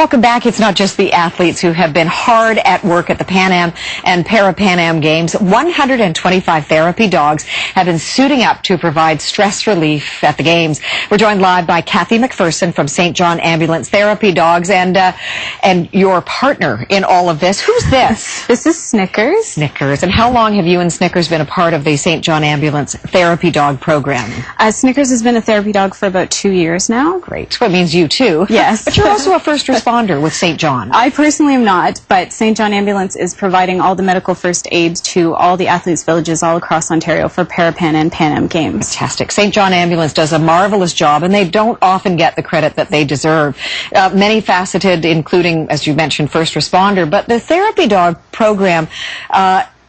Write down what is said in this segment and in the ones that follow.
Welcome back. It's not just the athletes who have been hard at work at the PanAm and ParaPanAm Games. 125 therapy dogs have been suiting up to provide stress relief at the Games. We're joined live by Kathy McPherson from St. John Ambulance Therapy Dogs and your partner in all of this. Who's this? This is Snickers. Snickers. And how long have you and Snickers been a part of the St. John Ambulance Therapy Dog program? Snickers has been a therapy dog for about 2 years now. Great. Well, it means you too. Yes. But you're also a first responder with St. John. I personally am not, but St. John Ambulance is providing all the medical first aid to all the athletes' villages all across Ontario for ParaPan and PanAm Games. Fantastic. St. John Ambulance does a marvelous job, and they don't often get the credit that they deserve. Many faceted, including, as you mentioned, first responder, but the therapy dog program,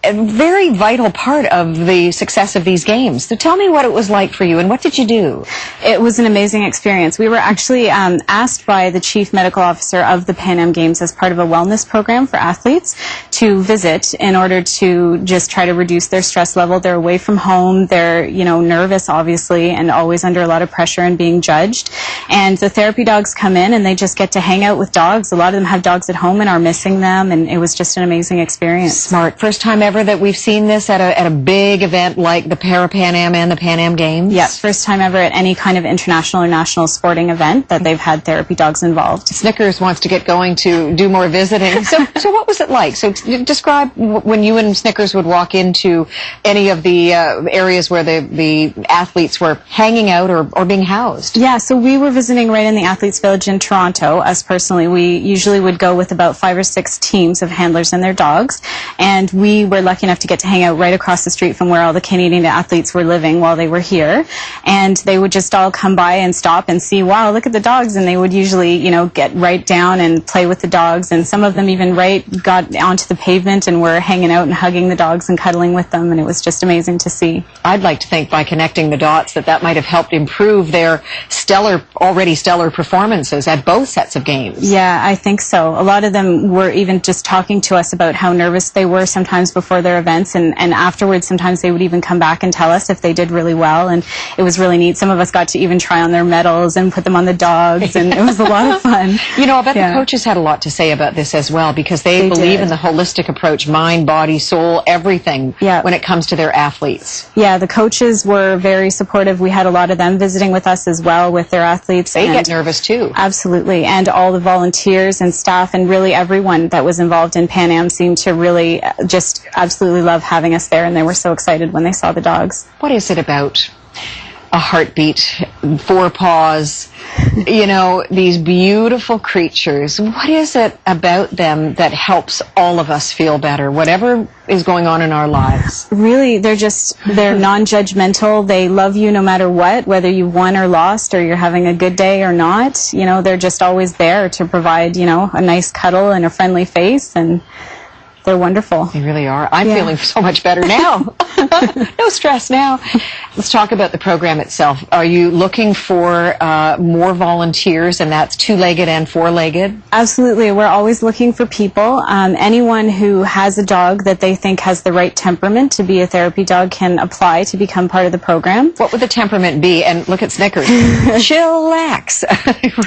a very vital part of the success of these games. So tell me what it was like for you, and what did you do? It was an amazing experience. We were actually asked by the Chief Medical Officer of the PanAm Games as part of a wellness program for athletes to visit in order to just try to reduce their stress level. They're away from home. They're, nervous, obviously, and always under a lot of pressure and being judged. And the therapy dogs come in, and they just get to hang out with dogs. A lot of them have dogs at home and are missing them, and it was just an amazing experience. Smart. First time ever that we've seen this at a big event like the ParaPanAm and the PanAm Games? Yes, first time ever at any kind of international or national sporting event that they've had therapy dogs involved. Snickers wants to get going to do more visiting. So what was it like? So describe when you and Snickers would walk into any of the areas where the athletes were hanging out or being housed. Yeah, so we were visiting right in the Athletes Village in Toronto. Us personally, we usually would go with about 5 or 6 teams of handlers and their dogs, and we were lucky enough to get to hang out right across the street from where all the Canadian athletes were living while they were here. And they would just all come by and stop and see, wow, look at the dogs. And they would usually, get right down and play with the dogs. And some of them even got onto the pavement and were hanging out and hugging the dogs and cuddling with them. And it was just amazing to see. I'd like to think by connecting the dots that might have helped improve their already stellar performances at both sets of games. Yeah, I think so. A lot of them were even just talking to us about how nervous they were sometimes before their events, and afterwards sometimes they would even come back and tell us if they did really well, and it was really neat. Some of us got to even try on their medals and put them on the dogs, and it was a lot of fun. I bet the coaches had a lot to say about this as well, because they believe in the holistic approach, mind, body, soul, everything, when it comes to their athletes. Yeah, the coaches were very supportive. We had a lot of them visiting with us as well with their athletes. They get nervous too. Absolutely, and all the volunteers and staff and really everyone that was involved in PanAm seemed to really just absolutely love having us there, and they were so excited when they saw the dogs. What is it about a heartbeat, 4 paws, these beautiful creatures? What is it about them that helps all of us feel better, whatever is going on in our lives? Really, they're non-judgmental. They love you no matter what, whether you won or lost, or you're having a good day or not. They're just always there to provide, a nice cuddle and a friendly face, and they're wonderful. They really are. I'm feeling so much better now. No stress now. Let's talk about the program itself. Are you looking for more volunteers, and that's 2-legged and 4-legged? Absolutely. We're always looking for people. Anyone who has a dog that they think has the right temperament to be a therapy dog can apply to become part of the program. What would the temperament be? And look at Snickers. Chillax.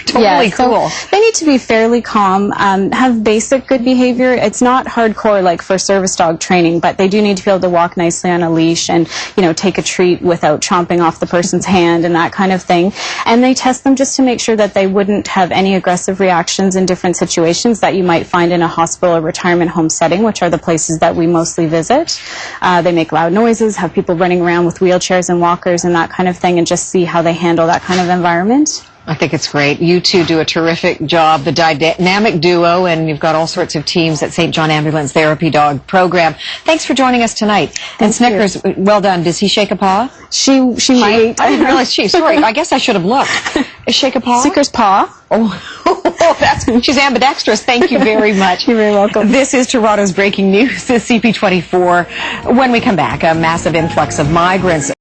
Totally cool. So they need to be fairly calm, have basic good behavior. It's not hardcore like for service dog training, but they do need to be able to walk nicely on a leash and, take a treat without chomping off the person's hand and that kind of thing. And they test them just to make sure that they wouldn't have any aggressive reactions in different situations that you might find in a hospital or retirement home setting, which are the places that we mostly visit. They make loud noises, have people running around with wheelchairs and walkers and that kind of thing, and just see how they handle that kind of environment. I think it's great. You two do a terrific job, the dynamic duo, and you've got all sorts of teams at St. John Ambulance Therapy Dog Program. Thanks for joining us tonight. And Snickers, well done. Does he shake a paw? She might. I didn't realize Sorry, I guess I should have looked. Is shake a paw? Snickers' paw. Oh, she's ambidextrous. Thank you very much. You're very welcome. This is Toronto's breaking news, the CP24. When we come back, a massive influx of migrants